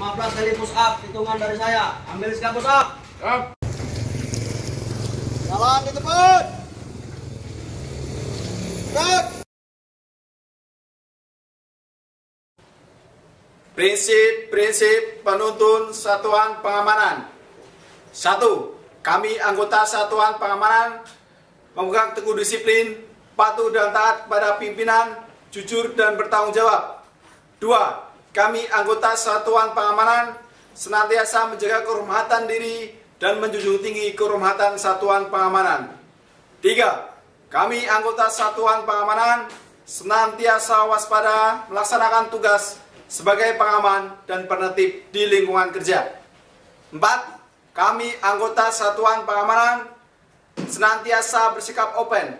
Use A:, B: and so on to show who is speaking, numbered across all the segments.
A: 15 kali push up, hitungan dari saya. Ambil sikap push up. Jalan di depan. Gerak.
B: Prinsip-prinsip penuntun Satuan Pengamanan. 1. Kami anggota Satuan Pengamanan memegang teguh disiplin, patuh dan taat kepada pimpinan, jujur dan bertanggung jawab. 2. Kami anggota Satuan Pengamanan senantiasa menjaga kehormatan diri dan menjunjung tinggi kehormatan Satuan Pengamanan. 3. Kami anggota Satuan Pengamanan senantiasa waspada melaksanakan tugas sebagai pengaman dan penertib di lingkungan kerja. 4. Kami anggota Satuan Pengamanan senantiasa bersikap open,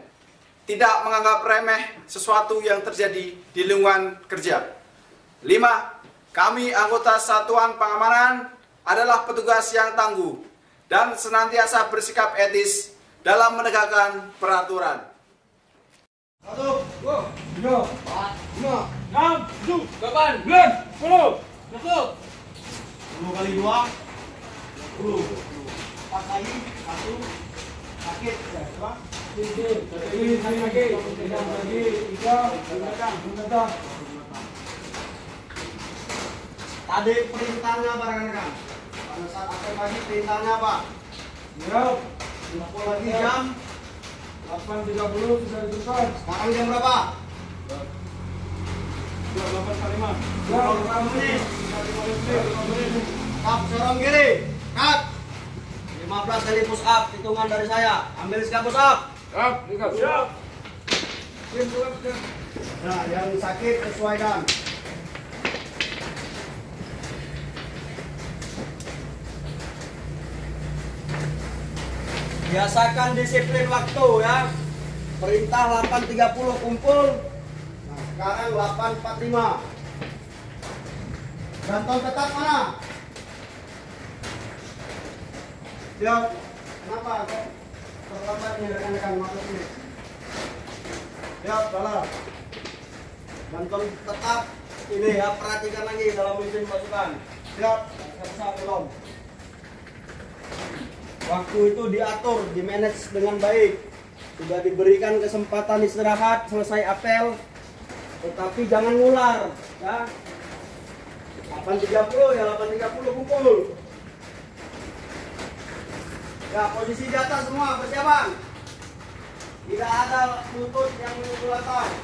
B: tidak menganggap remeh sesuatu yang terjadi di lingkungan kerja. 5. Kami anggota Satuan Pengamanan adalah petugas yang tangguh dan senantiasa bersikap etis dalam menegakkan peraturan.
A: 1, 2, 3, 4, 5, 6, 7, 8, 9, 10. Masuk. 10 kali 2, 10. 4 kali, 1. Sakit, ya, coba. Sakit lagi, 3. Tadi perintahnya apa rekan-rekan? Pada saat apel pagi perintahnya apa? Ya, 50 lagi jam 8.30 sudah ditutup. Sekarang jam berapa? 8.45. 25 menit. Kap, sorong kiri. Kap. 15 kali push up, hitungan dari saya. Ambil sikap push up. Siap. Nah, yang sakit sesuaikan. Biasakan disiplin waktu ya. Perintah 8.30 kumpul. Nah, sekarang 8.45. Gantung tetap mana? Siap. Kenapa kok terlambat nih rekan-rekan masuk ini? Siap, salah. Gantung tetap ini ya, perhatikan lagi dalam mesin pasukan. Siap, siap belum? Waktu itu diatur, dimanage dengan baik. Sudah diberikan kesempatan istirahat selesai apel, tetapi jangan ngular ya. 8.30 ya, 8.30 kumpul. Ya, posisi di atas semua, persiapan. Tidak ada lutut yang menyentuh lantai.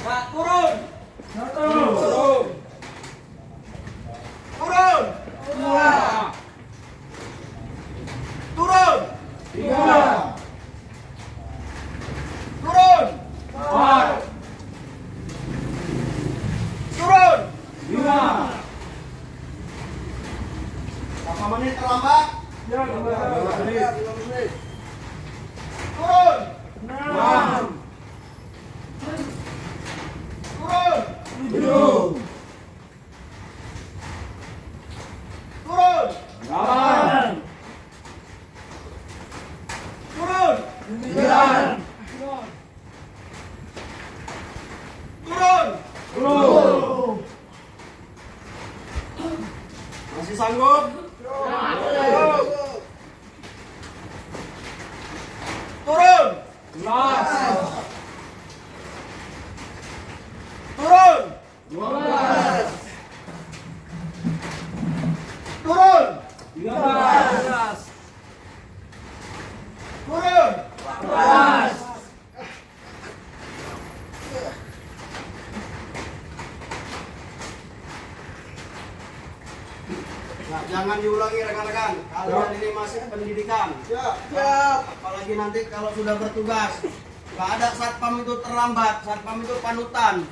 A: Nah, turun. Turun. Turun. 2. Turun. 3. Turun. 4. Turun. 5. Berapa menit terlambat? Ya, 15 menit. Turun. 6. Turun. 7. Turun. 8. Turun. 9. Turun. 10. Masih sanggup? Turun. 11. Turun. 12. Turun. 13. Turun. 14. Nah, jangan diulangi rekan-rekan. Kalian ini masih pendidikan. Apalagi nanti kalau sudah bertugas. Gak ada satpam itu terlambat. Satpam itu panutan.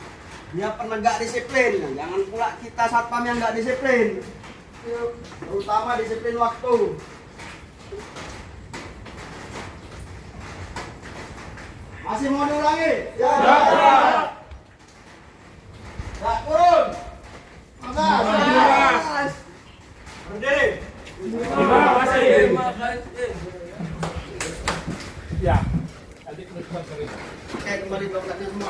A: Dia penegak disiplin. Nah, jangan pula kita satpam yang nggak disiplin. Terutama disiplin waktu. Masih mau diulangi? Ya. Ya, turun. 15. Berdiri. Terima kasih. Ya. Oke, kembali tongkatnya semua.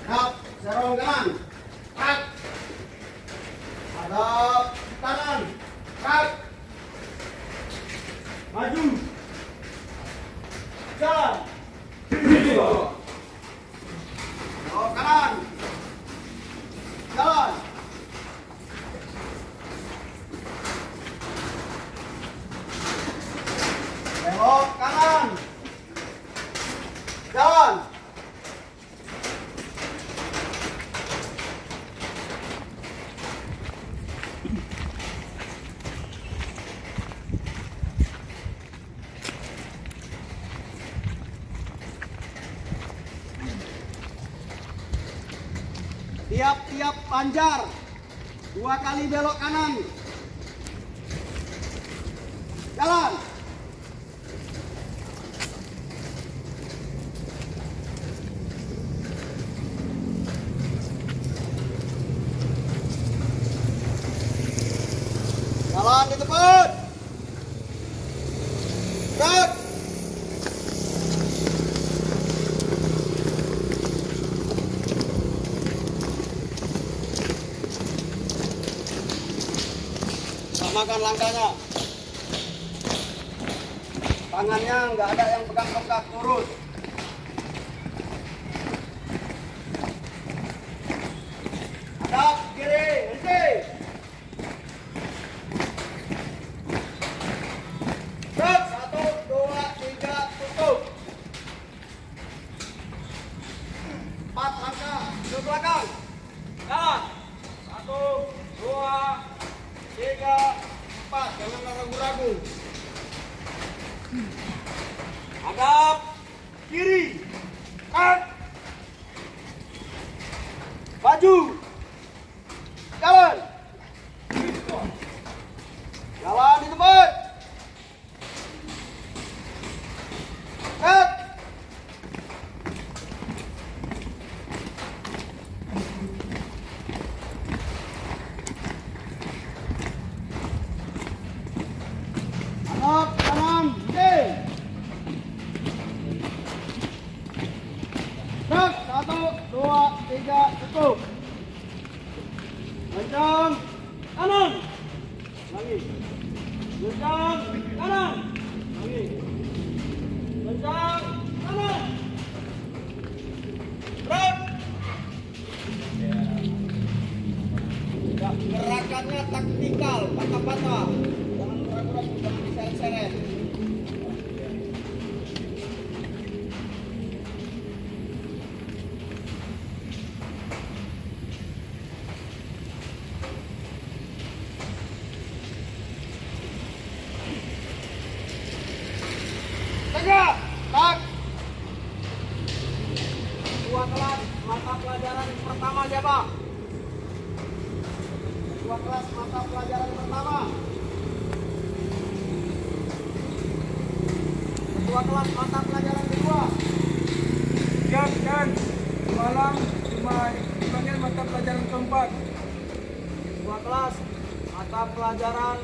A: Nah, serong kanan. Kak. Hadap kanan. Kak. Maju. Jalan. Serong kanan. Jalan. Belok kanan. Jalan. Tiap-tiap panjar 2 kali belok kanan. Jalan. Jalan di tempat. Gerak. Samakan langkahnya. Tangannya nggak ada yang pegang tongkat, lurus. Hadap kiri, henti. Gerak, 1, 2, 3, tutup. 4 langkah ke belakang. Jalan. 1, 2, 3, 4. Jangan ragu-ragu. Hadap kiri. Kat. Maju. Jalan. Jalan di tempat. Kat. Hadap kanan. Oke. Gerak, 1, 2, 3, tutup. Kencang kanan. Lagi. Kencang kanan. Lagi. Kencang kanan. Gerak. Ya, gerakannya taktikal, patah-patah. Jangan ragu-ragu, jangan diseret-seret. Tegak, tak. 2 kelas mata pelajaran pertama siapa? 2 kelas mata pelajaran pertama. 2 kelas mata pelajaran kedua.
C: Siap dan malam dipanggil mata pelajaran keempat.
A: 2 kelas mata pelajaran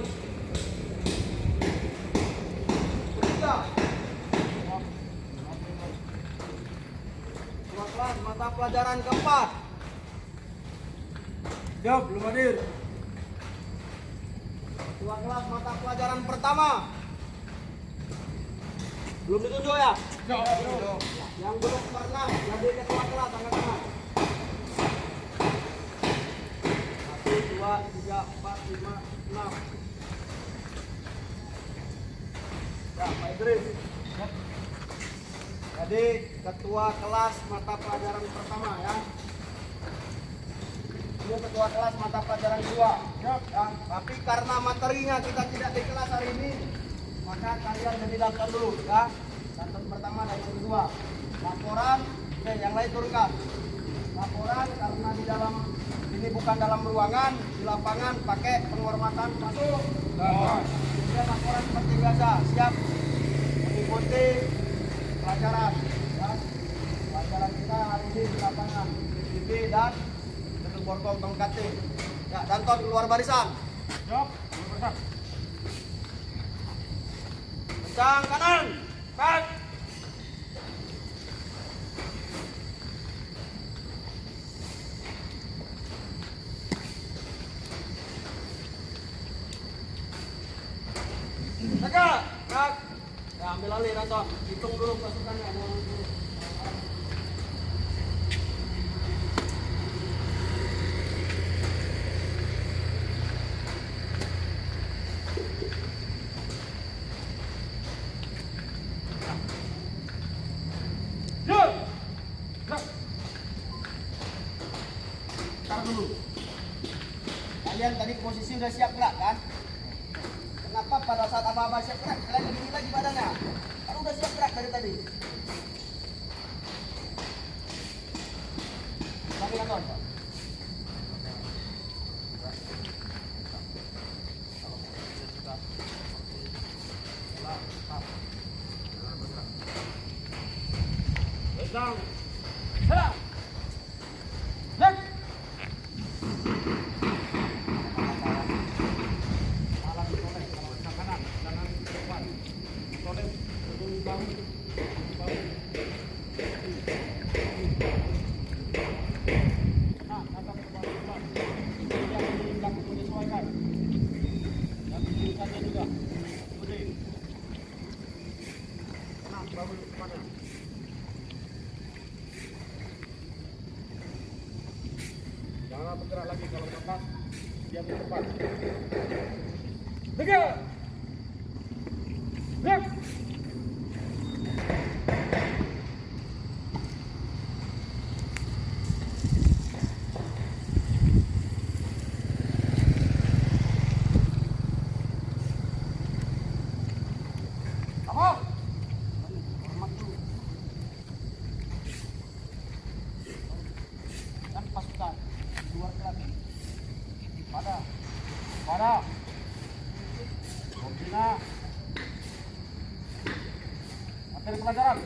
A: ketiga. 2 kelas mata pelajaran keempat.
C: Siap, belum hadir.
A: 2 kelas mata pelajaran pertama. Belum ditunjuk ya? Yang belum pernah jadi ketua kelas angkat tangan. 1, 2, 3, 4, 5, 6. Ya, Pak Idris. Jadi ketua kelas mata pelajaran pertama ya. Ini ketua kelas mata pelajaran kedua. Ya, tapi karena materinya kita tidak di kelas hari ini, maka kalian menghilangkan dulu ya. Santun pertama dan yang kedua. Laporan, yang lain turunkan. Laporan karena di dalam ini bukan dalam ruangan, di lapangan pakai penghormatan masuk. Kemudian laporan seperti biasa, siap mengikuti pelajaran. Ya. Pelajaran kita hari ini di lapangan, PPB dan borgol tongkat. Ya, Danton keluar barisan.
C: Siap. Bergerak.
A: Kencang kanan.
C: Cut.
A: Tegak. Gerak. Ya, ambil alih Anton. Hitung dulu pasukannya. Tar dulu. Kalian tadi posisi udah siap gerak kan? Kenapa pada saat apa-apa siap gerak kalian begini lagi badannya? Kan udah siap gerak dari tadi. Tapi Anton.
C: Down. Serang. Left. Malam ditoleh, kalau ke kanan, jangan ke depan. Toleh, ujung bahu. Nah, angkat ke depan. Yang di belakang menyesuaikan. Yang di kiri saja juga. Kemudian. Nah, bahu depannya. Jangan bergerak lagi kalau lepas, diam di depan. Tegak. Left. Apa? Hormat dulu. Dan pasukan luar lagi. Pada. Membina. Materi pelajaran.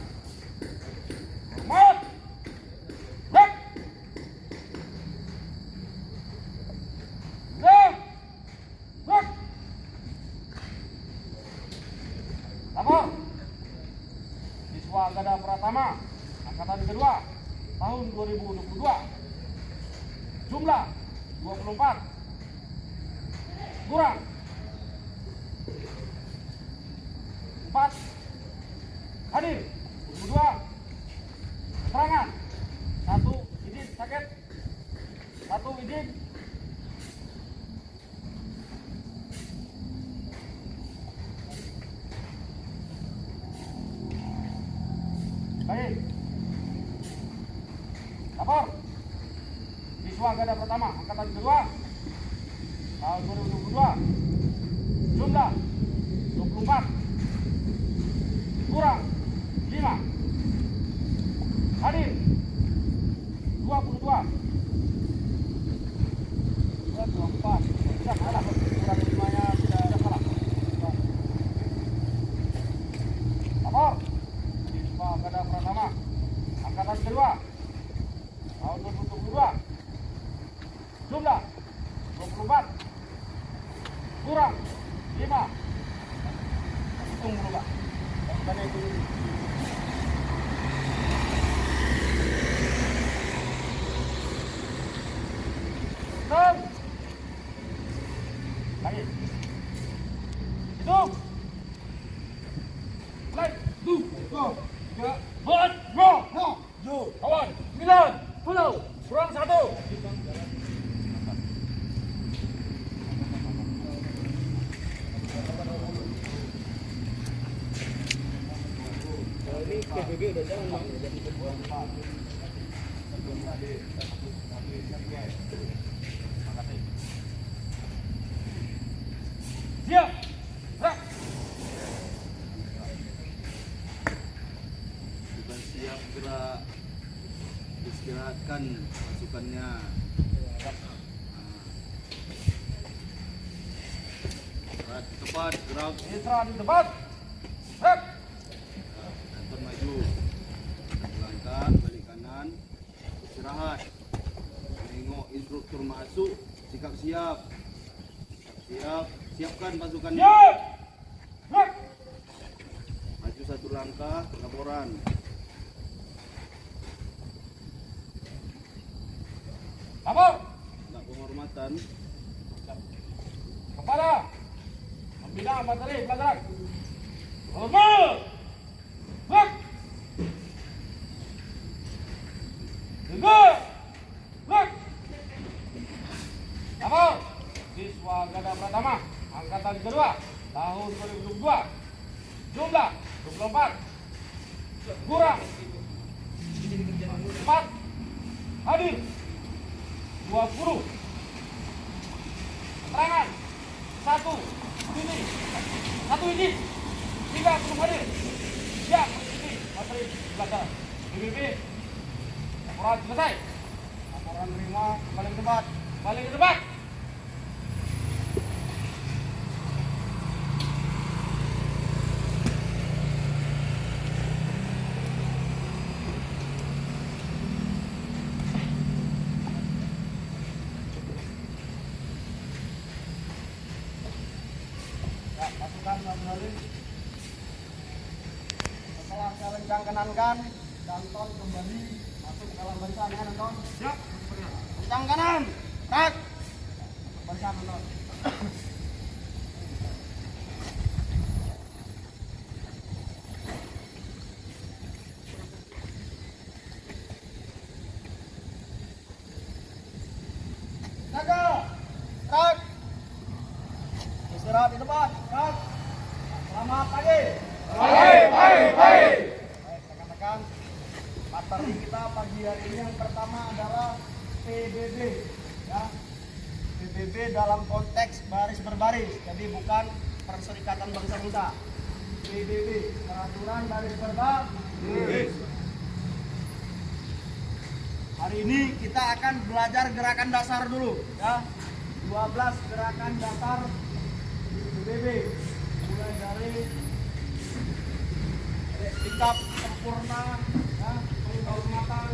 C: Hormat. Left. Left. Left. Lapor. Siswa Gada Pratama, angkatan kedua, tahun 2022. Jumlah 24. Kurang 4. Hadir 22. Keterangan 1 izin sakit, 1 izin baik. Lapor. Siswa Gada Pertama, angkatan kedua, tahun 2022. Jumlah 24. Kurang 5. Hadir 22. 24. Sudah kalah. Kurang 5-nya sudah kalah. Lapor. Siswa Gada Pertama, angkatan kedua, tahun 2022. Jumlah 24. Kurang 5. Hitung dulu Pak. Pasukannya itu dulu. Hitung. Lagi. Hitung. Mulai. 2, 3, 4, 5, 6, 7, kawan. 9, 10. Kurang 1. Ini PBB udah jalan Bang. Siap. Gerak.
D: Bukan siap gerak, istirahatkan pasukannya. Gerak tepat, gerak.
C: Mitra di depan. Gerak.
D: Anton maju, langkah balik kanan, istirahat. Tengok instruktur masuk, sikap siap. Siap. Siapkan pasukannya.
C: Siap. Gerak.
D: Maju 1 langkah. Laporan.
C: Lapor.
D: Tanda penghormatan.
C: Kepada pembina materi pelajaran. Hormat. Gerak. Dengar. Gerak. Lapor. Siswa Gada Pratama angkatan kedua tahun 2022. Jumlah 24. Kurang 4. Hadir 20. Keterangan 1 ini 1 izin 3 belum hadir. Siap ini materi pelajaran. BBB laporan selesai.
A: Laporan terima, kembali ke tempat.
C: Balik ke depan.
A: Ya, pasukan kembali. Setelah saya lencang kanankan, Danton kembali masuk ke dalam barisan ya Danton.
C: Siap.
A: Lencang kanan, tak. Barisan Danton. Jaga, tak. Istirahat di depan, tak. Selamat pagi. Baik, rekan-rekan. Materi kita pagi hari ini yang pertama adalah PBB, ya. PBB dalam konteks baris berbaris, jadi bukan Perserikatan Bangsa-Bangsa. PBB, peraturan baris berbaris. Hari ini kita akan belajar gerakan dasar dulu, ya. 12 gerakan dasar PBB, mulai dari sikap sempurna, ya, penghormatan,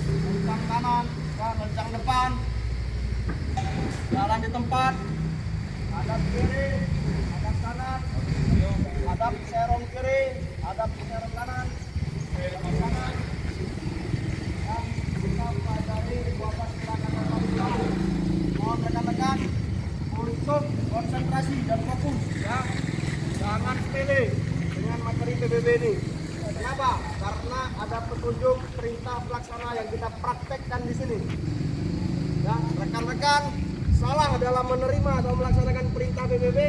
A: lencang kanan, ya, lencang depan, jalan di tempat, hadap kiri, hadap kanan, hadap serong kiri, hadap serong kanan, serong kanan, ya, kita pelajari 12 gerakan dasar dulu. Mohon rekan-rekan untuk konsentrasi dan fokus, ya. Jangan sepele dengan materi PBB ini. Kenapa? Karena ada petunjuk perintah pelaksana yang kita praktekkan di sini. Ya, rekan-rekan salah dalam menerima atau melaksanakan perintah PBB,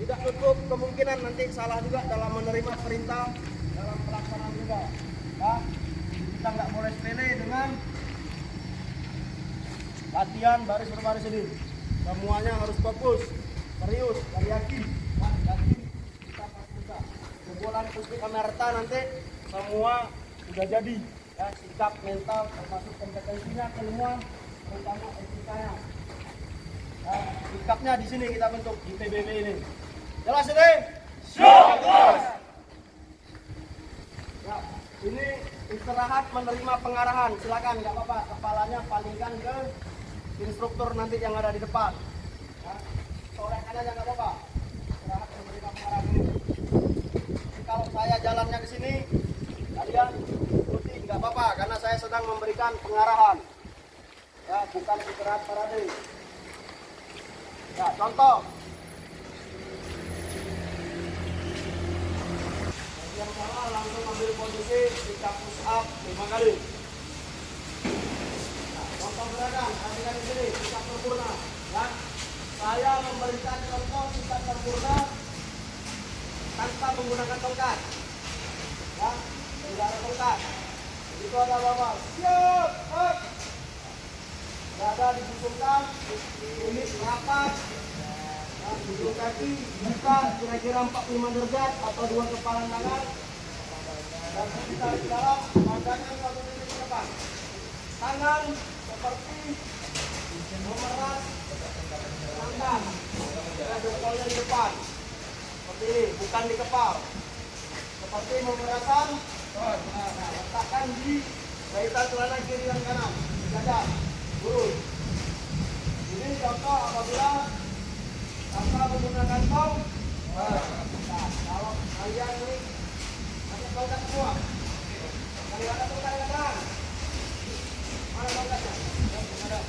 A: tidak tutup kemungkinan nanti salah juga dalam menerima perintah dalam pelaksanaan juga. Ya, kita nggak boleh sepele dengan latihan baris berbaris ini. Semuanya harus fokus, serius, dan yakin. Ya, yakin. Jebolan Pusti Kamerta nanti semua sudah jadi, ya, sikap mental termasuk kompetensinya, keilmuan, terutama etikanya. Ya, sikapnya di sini kita bentuk di PBB ini. Jelas ini? Siap, Bos. Ya, ini istirahat menerima pengarahan. Silakan, nggak apa-apa. Kepalanya palingkan ke instruktur nanti yang ada di depan. Ya, sorekan aja nggak apa-apa. Istirahat menerima pengarahan ini. Kalau saya jalannya ke sini, kalian ikuti nggak apa-apa karena saya sedang memberikan pengarahan, ya, bukan istirahat parade. Ya, contoh. Yang pertama langsung ambil posisi sikap push up 5 kali. Nah, contoh gerakan, perhatikan di sini sikap sempurna. Ya, saya memberikan contoh sikap sempurna tanpa menggunakan tongkat, ya, tidak ada tongkat. Itu ada bawah. Siap, up. Dada dibusungkan, ini rapat, ya, ujung kaki buka kira-kira 45 derajat atau 2 kepalan tangan, dan kita di dalam pandangan 1 titik ke depan. Tangan seperti memeras tangan, ya, jempolnya di depan. Seperti ini, bukan di kepal. Seperti memeraskan, nah, letakkan di jahitan celana kiri dan kanan, dada, lurus. potong. Nah, kalau kalian ini pakai tongkat semua. Kalau ada tongkat kan? Mana tongkatnya? Ada.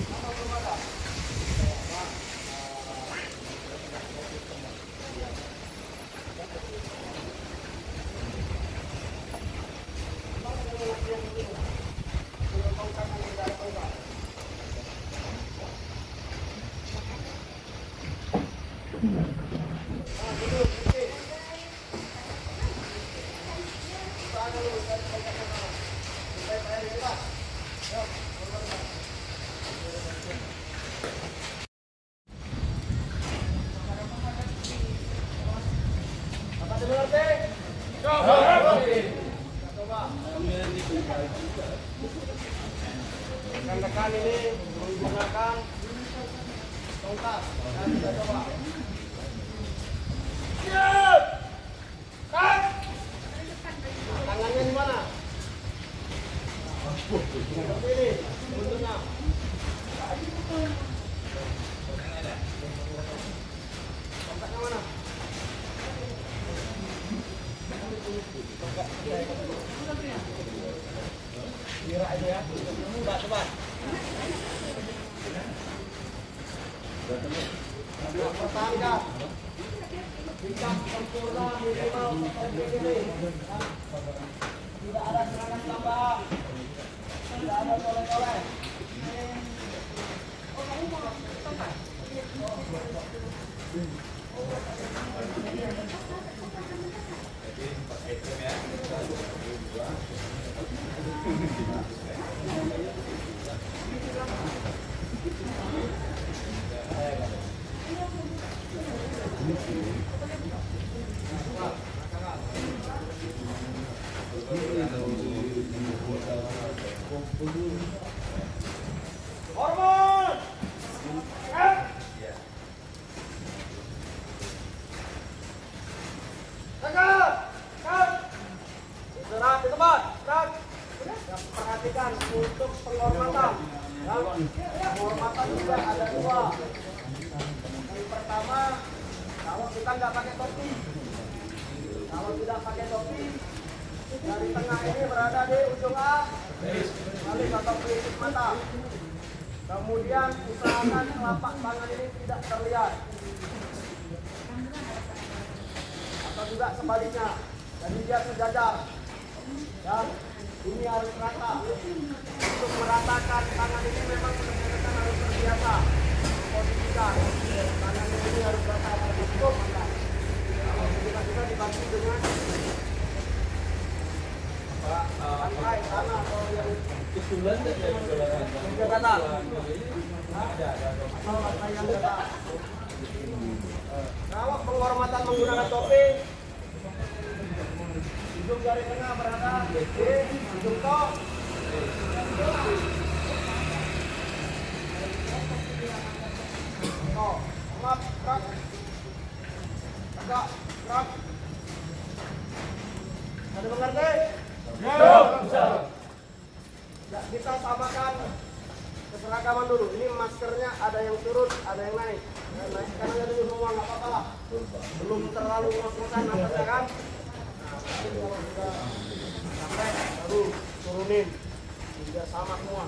A: Apa belum ada? Rekan-rekan ini menggunakan tongkat dan kita coba. Tangannya di mana? Seperti ini, bentuknya. Tongkatnya mana? Kira aja ya. Coba. Pertahankan. Jika sempurna minimal seperti ini. Tidak ada serangan tambahan. Tidak ada oleh-oleh. Hormon. Istirahat di tempat. Perhatikan untuk penghormatan. Penghormatan juga ada dua. Yang pertama, kalau kita nggak pakai topi. Kalau tidak pakai topi, dari tengah ini berada di ujung A, balik atau pelipis mata. Kemudian usahakan telapak tangan ini tidak terlihat. Atau juga sebaliknya, jadi dia sejajar. Dan ini harus rata. Untuk meratakan tangan ini memang benar-benar harus terbiasa. Posisikan tangan ini harus rata cukup. Kita bisa dibantu dengan tangkai tanah atau yang kesulitan yang kata. Kalau penghormatan menggunakan topi, ujung jari tengah berada di ujung tok. Mat, gerak. Tegak, gerak. Ada mengerti? Ya, kita samakan keseragaman dulu. Ini maskernya ada yang turun, ada yang naik. Naik karena dulu semua nggak apa-apa lah. Belum terlalu ngos-ngosan napasnya kan. Nanti kalau sudah sampai baru turunin. Tidak sama semua.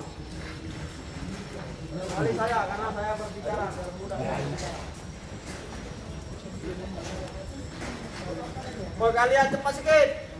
A: Kali saya karena saya berbicara biar mudah. Mau kalian cepat sedikit.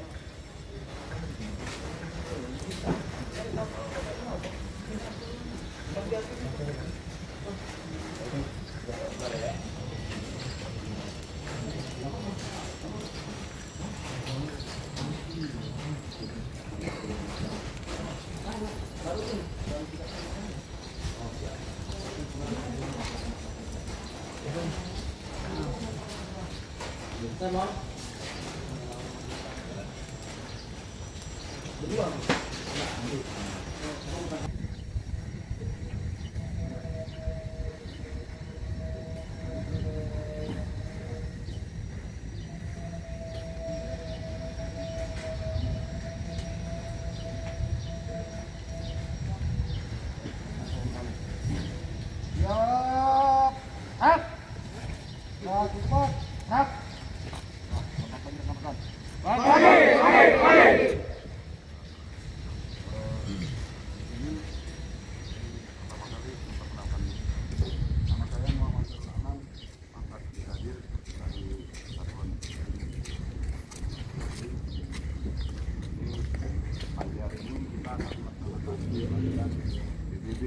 E: PBB.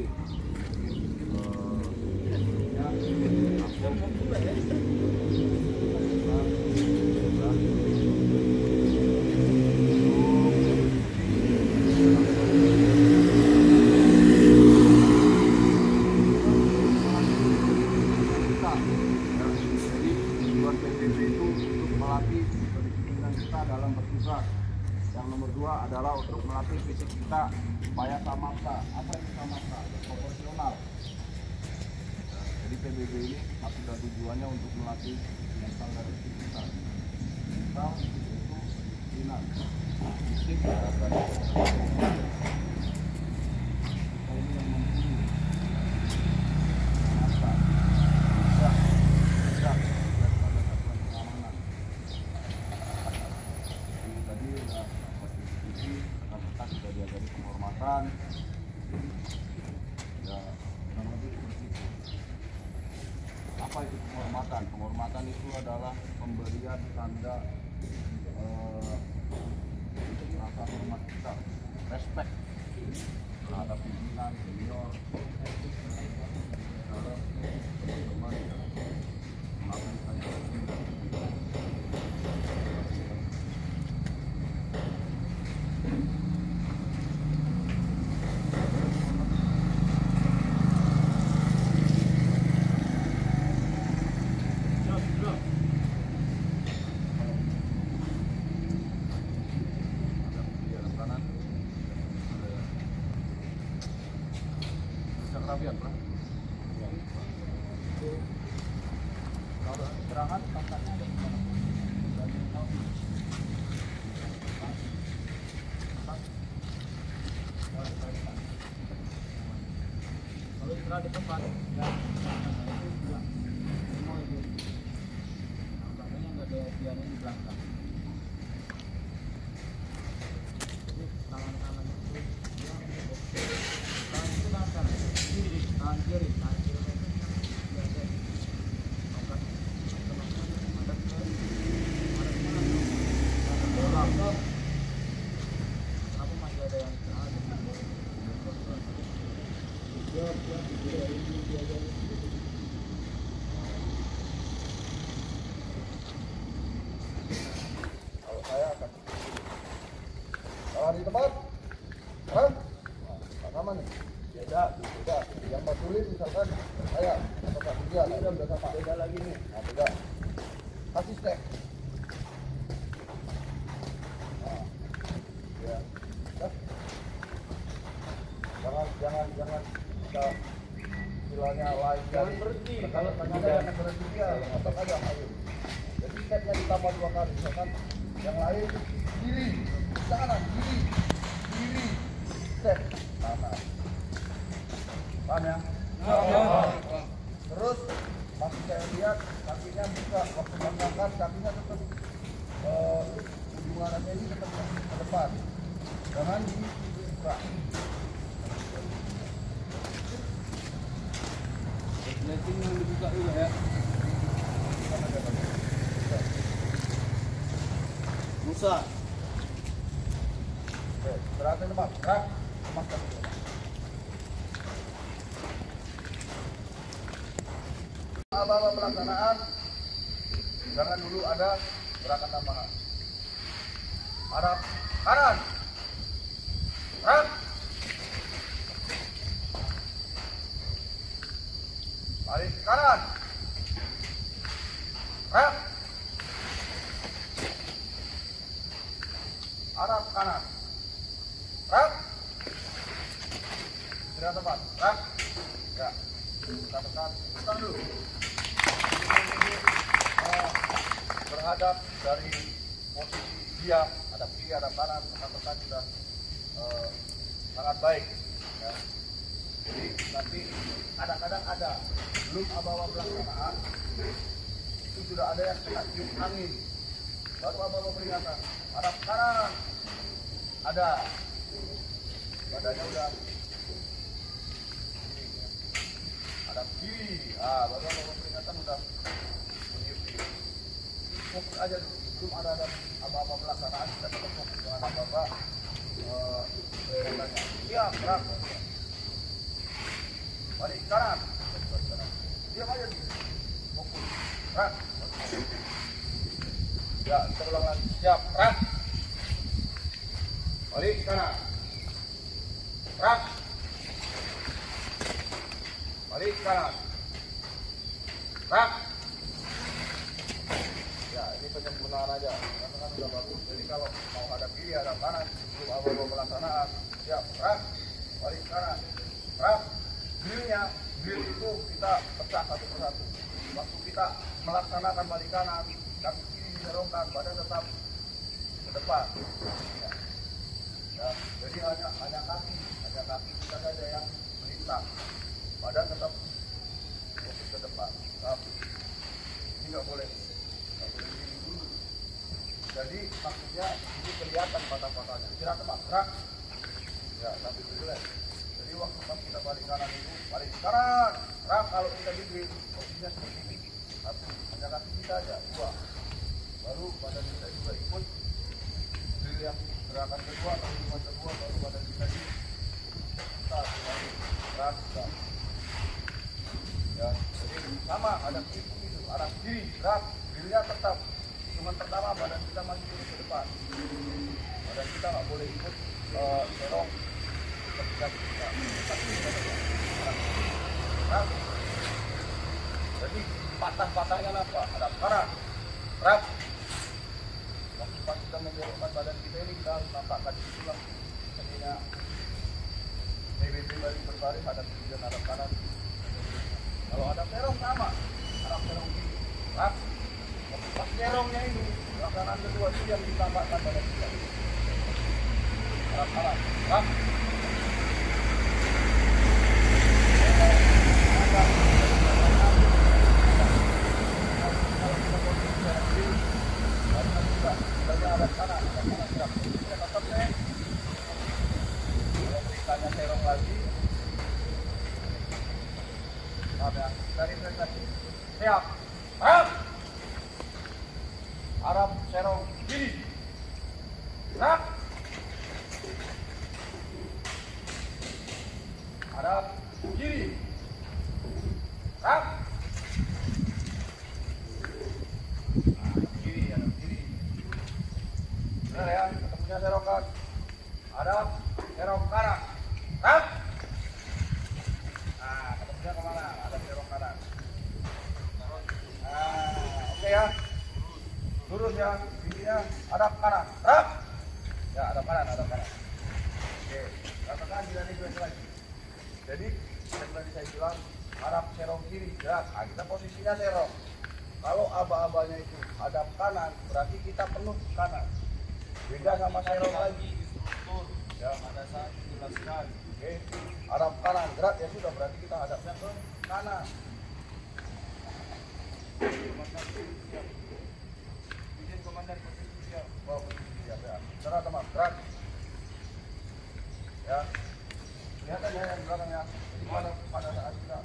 E: Dalam bertugas. Yang nomor 2 adalah untuk melatih fisik kita supaya samasta. Apa itu samasta? Proporsional. Jadi PBB ini sudah tujuannya untuk melatih mental dari kita. Mental itu disiplinan. Fisik ini yang mempunyai samasta. Tidak. Sudah diajari penghormatan, ya kurang lebih seperti itu. Apa itu penghormatan? Penghormatan itu adalah pemberian tanda rasa hormat kita, respect terhadap pimpinan, senior, teman-teman, kerapian, bro. Kalau serangan, tampaknya ada di mana? Kalau istirahat di tempat, ya, semua itu. Tampaknya nggak ada piano di belakang. Jadi tangan kanan itu dia tangan itu tangan kanan. Tangan kiri kenapa masih ada yang kalau saya akan di tempat sama nih. Beda. Yang mau tulis misalkan saya atau Pak Budia, udah sama beda lagi nih. Nah, beda. Kasih step. Nah, ya. Jangan kita istilahnya lain. Jangan berhenti. Kalau ada yang berhenti dia, atau aja ayo. Jadi stepnya ditambah 2 kali, misalkan yang lain kiri, kanan, kiri, step kanan. Paham ya? Terus masih saya lihat kakinya buka, waktu mengangkat kakinya tetap ujung anaknya ini tetap ke depan, jangan dibuka. Letting yang dibuka juga ya. Musa. Oke, terakhir Pak. Gerak. Mas kaki. Awal pelaksanaan jangan dulu ada gerakan tambahan. Hadap kanan. Gerak. Balik kanan. Gerak. Hadap kanan. Gerak. Tidak tepat. Gerak. Ya. Kita tekan dulu. Berhadap dari posisi dia, hadap kiri, hadap kanan, tekan sudah sangat baik. Ya. Jadi nanti kadang-kadang ada belum awal pelaksanaan itu sudah ada yang kena cium angin, baru awal peringatan. Hadap kanan ada, badannya udah hadap kiri, baru awal peringatan udah fokus aja dulu, belum ada apa-apa pelaksanaan, kita tetap fokus dengan apa-apa katanya. Siap, gerak. balik kanan, balik kanan. Diam aja di fokus. Gerak. Ya, kita ulang lagi. Siap, gerak. Balik kanan. Gerak. Balik kanan. Gerak. Ya, ini penyempurnaan aja. Karena kan sudah bagus. Jadi kalau mau hadap kiri, hadap kanan, sebelum awal pelaksanaan. Siap, gerak. Balik kanan. Gerak. Drill itu kita pecah satu persatu. Waktu kita melaksanakan balik kanan, kaki kiri didorongkan, badan tetap ke depan. Ya, jadi hanya kaki kita saja yang melintang, badan tetap fokus ke depan. Tapi ini nggak boleh begini dulu. Jadi maksudnya ini kelihatan patah-patahnya. Gerak ke gerak. Ya, sambil berjalan. Jadi waktu pas kita balik kanan itu balik kanan. Gerak kalau kita di posisinya seperti ini. Satu, hanya kaki kita aja. Dua. Baru badan kita juga ikut. Drill yang gerakan kedua, kalimat kedua, baru badan kita di gerak, gerak. Ya, jadi sama ada tipu itu arah kiri, gerak. Drillnya tetap. Hitungan pertama badan kita masih terus ke depan. Badan kita nggak boleh ikut serong. Jadi patah-patahnya apa? Ada kanan, gerak. Waktu pas kita membelokkan badan kita ini kita harus nampakkan di tulang seninya. TBB balik berbaris hadap kiri dan hadap kanan. Kalau ada serong sama, hadap serong kiri, gerak. Waktu pas serongnya ini, hadap kanan kedua itu yang ditambahkan badan kita. Hadap kanan, gerak. Siap, gerak. Arah serong kiri, gerak. Arah kiri, gerak. Kiri, arah kiri. Benar ya, ketemunya serong kan. Arah serong kanan, gerak. Nah, ketemunya kemana? Ada serong kanan. Oke ya, lurus ya, tingginya hadap kanan, gerak. Ya, hadap kanan. Oke, katakan bila ini lagi. Jadi, yang tadi saya bilang, hadap serong kiri, gerak. Nah, kita posisinya serong. Kalau aba-abanya itu hadap kanan, berarti kita penuh kanan. Beda sama serong lagi. Ya, pada saat dijelaskan. Oke, hadap kanan, gerak ya sudah, berarti kita hadapnya ke kanan. Izin komandan posisi siap. Oh, posisi siap ya. Serah teman, gerak. Ya. Kelihatan ya yang belakang ya. Jadi pada saat kita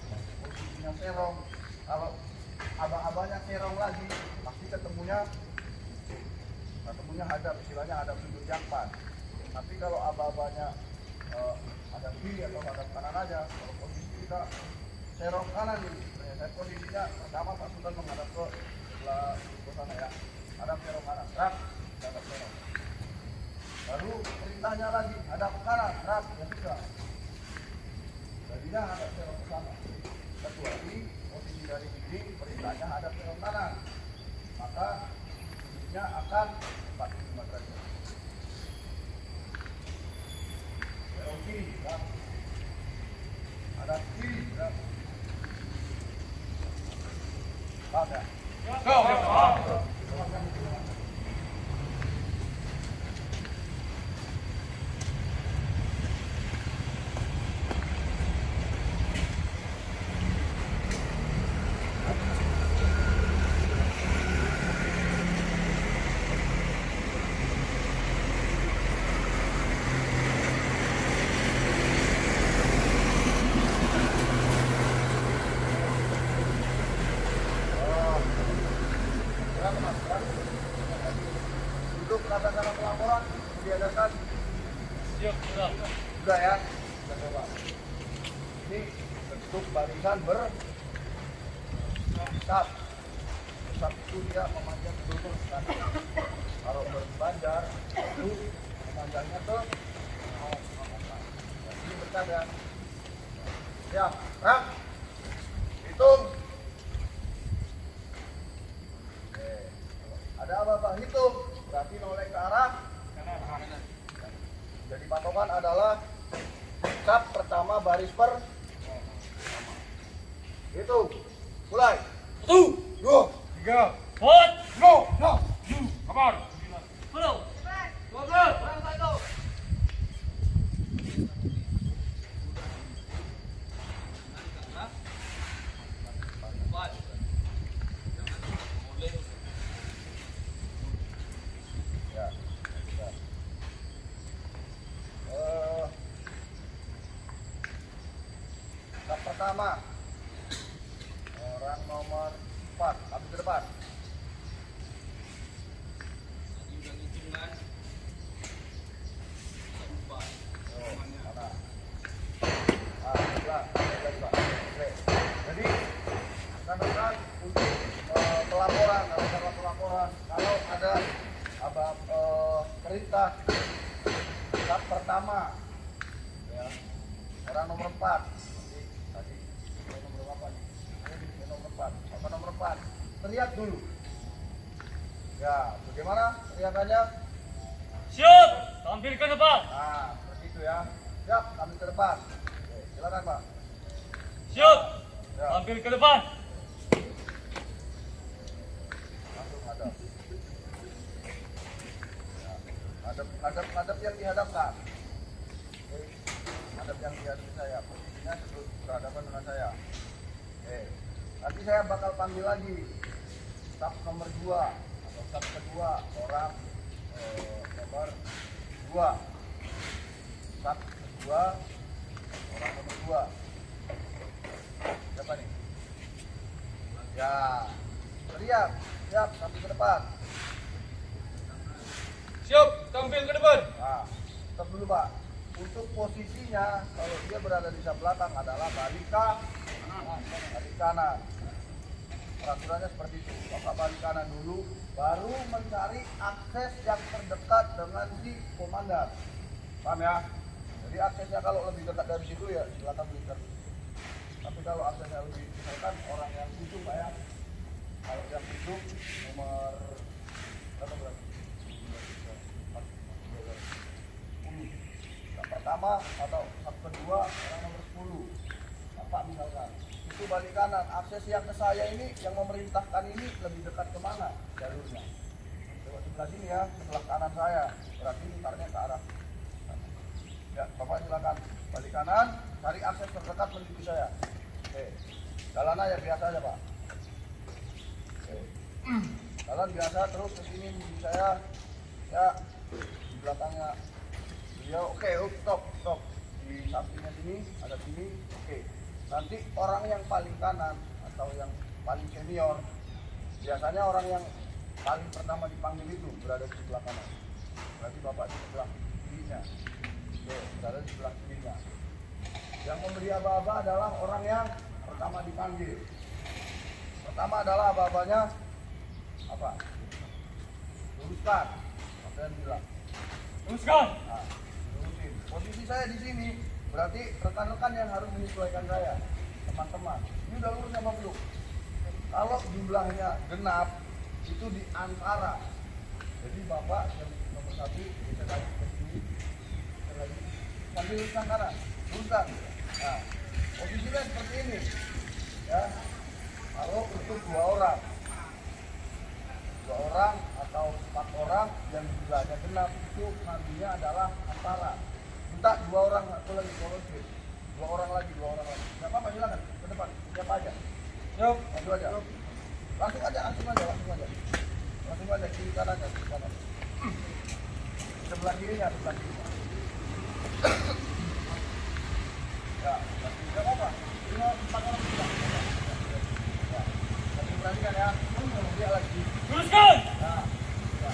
E: posisinya serong, kalau abang-abangnya serong lagi, pasti ketemunya hadap, istilahnya hadap sudut yang pas. Tapi kalau abang-abangnya hadap kiri atau hadap kanan aja, kalau posisi kita serong kanan ini. Saya posisinya pertama pasukan menghadap ke sebelah sana ya. Hadap serong kanan, gerak, hadap serong. Baru perintahnya lagi, hadap kanan, gerak, ya sudah. Jadinya hadap serong ke sana. Kecuali posisi dari ini perintahnya hadap serong kanan. Maka sudutnya akan 45 derajat. Serong kiri, gerak. Hadap kiri, gerak. Paham ya? Go. Gerak untuk barisan bersab. Bersab itu dia memanjang dulu kan. Kalau berbanjar itu memanjangnya ke ini bercanda. Siap, ram. Hitung. Oke. Ada apa-apa hitung, berarti noleh ke arah kanan. Jadi patokan adalah sab pertama baris per. Hitung. Mulai. 1, 2, 3.
C: Hot.
E: No, no.
C: Kabar. 10. 12.
E: Ya. Sab pertama. Orang nomor 4, kami ke depan. Oh, mana? Sebelah. Lagi, Pak. Oke. Jadi, rekan-rekan untuk pelaporan, kalau ada perintah sab pertama, ya, orang nomor 4. Tadi nomor berapa nih? Ini nomor 4. Apa nomor 4? Teriak dulu. Ya, bagaimana teriakannya?
C: Siap. Tampil ke depan.
E: Nah, seperti itu ya. Siap, kami ke depan. Oke, silakan Pak.
C: Siap.
E: Ya,
C: Tampil ke depan.
E: langsung hadap. Ya, hadap yang dihadapkan. Oke, hadap yang dihadapi saya. Posisinya sebelum berhadapan dengan saya. Oke, nanti saya bakal panggil lagi sab nomor 2 atau sab kedua orang nomor 2. Sab kedua orang nomor 2. Siapa nih? Ya, teriak, siap, sampai ke depan.
C: Siap. Tampil ke depan.
E: Nah, stop dulu Pak. Untuk posisinya, kalau dia berada di sebelah belakang adalah balik kanan. Peraturannya seperti itu. Bapak balik kanan dulu, baru mencari akses yang terdekat dengan si komandan. Paham ya? Jadi aksesnya kalau lebih dekat dari situ ya silakan berikan. Tapi kalau aksesnya lebih, misalkan orang yang ujung Pak ya. Kalau yang ujung nomor berapa berarti? 10. Yang pertama atau yang kedua orang nomor 10. Bapak misalkan. Itu balik kanan. Akses yang ke saya ini, yang memerintahkan ini lebih dekat kemana jalurnya? Coba sebelah sini ya, sebelah kanan saya. Berarti mutarnya ke arah sana. Ya, Bapak silakan balik kanan, cari akses terdekat menuju saya. Oke, jalan aja biasa aja Pak. Oke, jalan biasa terus ke sini menuju saya. Ya, di belakangnya beliau. Oke, stop. Di sampingnya sini, ada sini. Oke. Nanti orang yang paling kanan atau yang paling senior, biasanya orang yang paling pertama dipanggil itu berada di sebelah kanan. Berarti Bapak di sebelah kirinya. Oke, berada di sebelah kirinya. Yang memberi aba-aba adalah orang yang pertama dipanggil. Pertama adalah aba-abanya apa? Luruskan. Apa yang bilang?
C: Teruskan.
E: Nah, lurusin. Posisi saya di sini. Berarti rekan-rekan yang harus menyesuaikan saya, teman-teman. Ini udah lurus apa belum? Kalau jumlahnya genap, itu di antara. Jadi Bapak yang nomor 1 bisa lagi ke sini, bisa lagi sambil luruskan kanan, luruskan. Nah, posisinya seperti ini, ya. Kalau untuk 2 orang atau 4 orang yang jumlahnya genap itu nantinya adalah antara. Minta 2 orang atau lagi volunteer. 2 orang lagi. Enggak apa-apa, silakan ke depan. Siapa aja?
C: Siap.
E: Maju aja. Langsung aja kiri kanan. Sebelah kirinya. Ya, enggak apa-apa. Ini 4 orang juga. Ya. Tapi perhatikan ya. Dia lagi.
C: Teruskan.
E: Nah. Ya.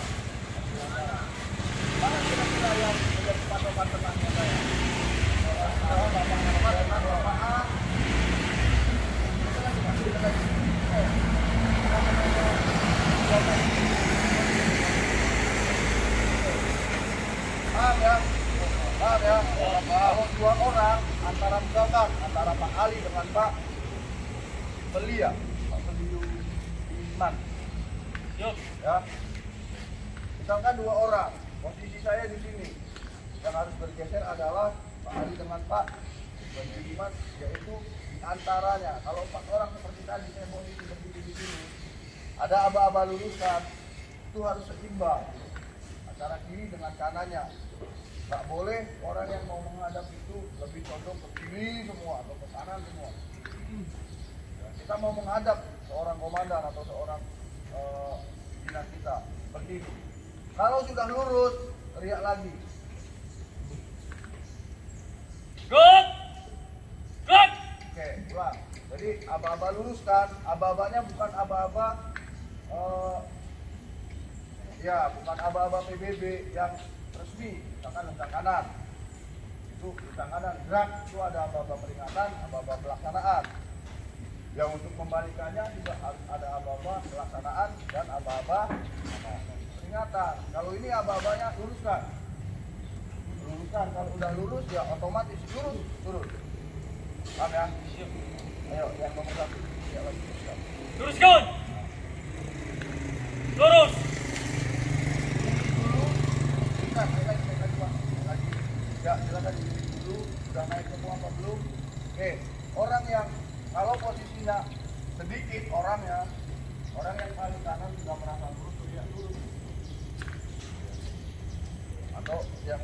E: Mana kira-kira yang menjadi patokan tenangnya saya? Bapak A Pak Ali dengan Pak Belia, Pak Beliu Iman. Ya. Misalkan 2 orang, posisi saya di sini. Yang harus bergeser adalah Pak Ali dengan Pak Beliu Iman, yaitu di antaranya. Kalau 4 orang seperti tadi saya posisi berdiri di sini, ada aba-aba luruskan, itu harus seimbang antara kiri dengan kanannya. Nggak boleh orang yang mau menghadap itu lebih condong ke kiri semua atau ke kanan semua. Ya, kita mau menghadap seorang komandan atau seorang pimpinan kita berdiri. Kalau sudah lurus, teriak lagi.
C: Good. Good.
E: Oke, ulang. Jadi aba-aba luruskan, aba-abanya bukan aba-aba bukan aba-aba PBB yang resmi, misalkan lentang kanan. Itu lentang kanan, gerak itu ada aba-aba peringatan, aba-aba pelaksanaan. Yang untuk membalikannya juga harus ada aba-aba pelaksanaan dan aba-aba peringatan. Kalau ini aba-abanya luruskan. Luruskan, kalau udah lurus ya otomatis lurus, turun. Paham ya? Ayo, yang nomor 1. Ya, luruskan.
C: Luruskan. Lurus.
E: Ya, silakan duduk dulu. Sudah naik semua apa belum? Oke, orang yang kalau posisinya sedikit orangnya, orang yang paling kanan sudah merasa lurus, ya lurus. Atau yang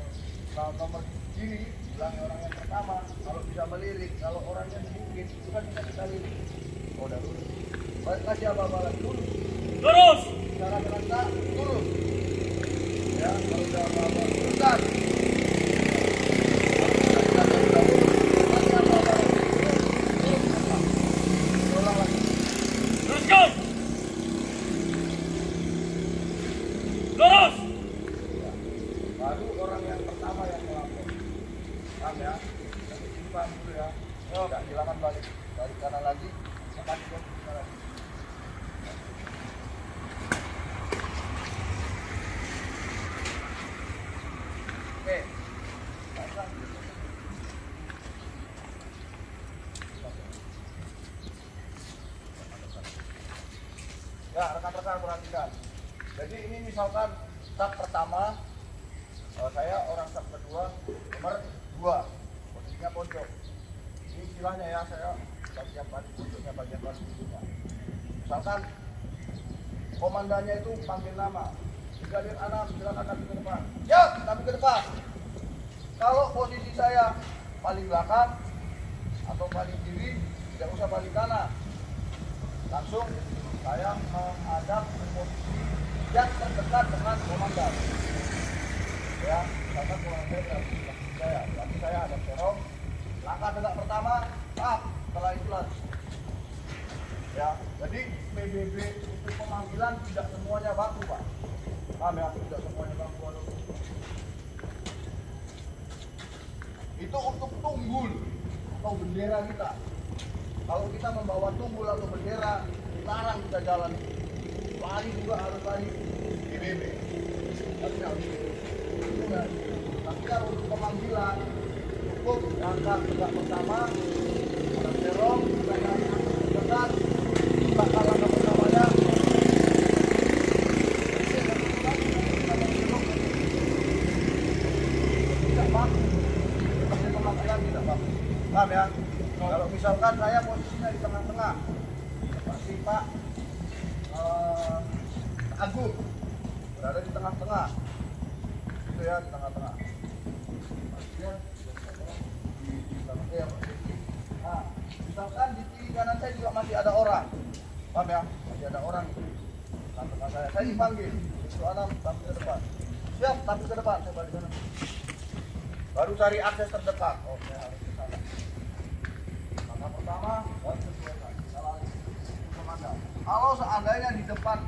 E: nomor kiri, bilang orang yang pertama, kalau bisa melirik, kalau orangnya sedikit, itu kan bisa kita lirik. Oh, udah lurus. Balik lagi apa lagi lurus.
C: Lurus.
E: Cara kerasa lurus. Ya, kalau udah apa luruskan.
C: Luruskan. Lurus.
E: Baru orang yang pertama yang melapor. Paham ya? Yang simpan dulu ya. Tidak silakan balik kanan lagi. Makan kita lagi. Oke. Ya, rekan-rekan perhatikan. Jadi ini misalkan start pertama, saya orang start kedua, nomor 2, posisinya pojok. Ini istilahnya ya, saya bagian paling pojoknya, bagian paling ujungnya. Misalkan komandannya itu panggil nama, Brigadir Anam, silakan kami ke depan. Ya, kami ke depan. Kalau posisi saya paling belakang atau paling kiri, tidak usah paling kanan. Langsung saya menghadap posisi yang terdekat dengan komandan. Ya, misalkan komandan saya berada di belakang saya, berarti saya ada serong. Langkah tegak pertama, setelah itu lari. Ya, jadi PBB untuk pemanggilan tidak semuanya baku, Pak. Paham ya? Tidak semuanya baku. Itu untuk tunggul atau bendera kita. Kalau kita membawa tunggul atau bendera, dilarang kita jalan. Lari juga harus lari PBB. Tapi kalau untuk pemanggilan, cukup langkah tegak pertama, ada serong, saya dekat, bakal langkah pertamanya. Tidak baku, seperti pemanggilan tidak baku. Paham ya? Kalau misalkan saya posisinya di tengah-tengah, seperti Pak Agung berada di tengah-tengah, itu ya, di tengah-tengah. Nah, misalkan di kiri kanan saya juga masih ada orang, paham ya? Masih ada orang itu tengah-tengah saya dipanggil, itu Anam, tapi ke depan. Siap, tapi ke depan, saya balik kanan. Baru cari akses terdekat. Oh, saya harus ke sana. Langkah pertama, baru kedua kali. Kalau seandainya di depan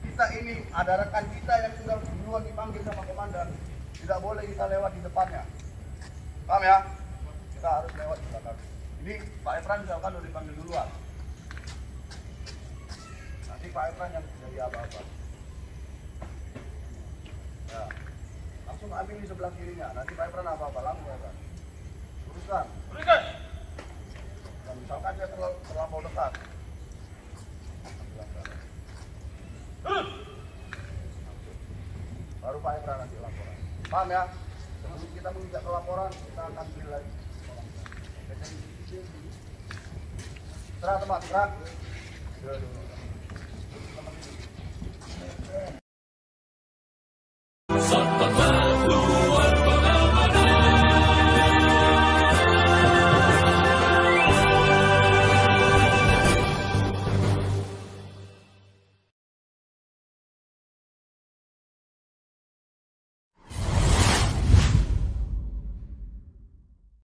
E: kita ini ada rekan kita yang sudah duluan dipanggil sama komandan, tidak boleh kita lewat di depannya. Paham ya? Kita harus lewat di belakang. Ini Pak Efran misalkan udah dipanggil duluan. Nanti Pak Efran yang jadi apa-apa. Ya. Langsung ambil di sebelah kirinya. Nanti Pak Efran apa-apa, langsung Pak Efran. Luruskan.
C: Luruskan.
E: Misalkan dia terlampau dekat. Baru Pak Hendra nanti laporan. Paham ya? Sebelum kita menginjak ke laporan, kita akan beli lagi. Serah teman, serah.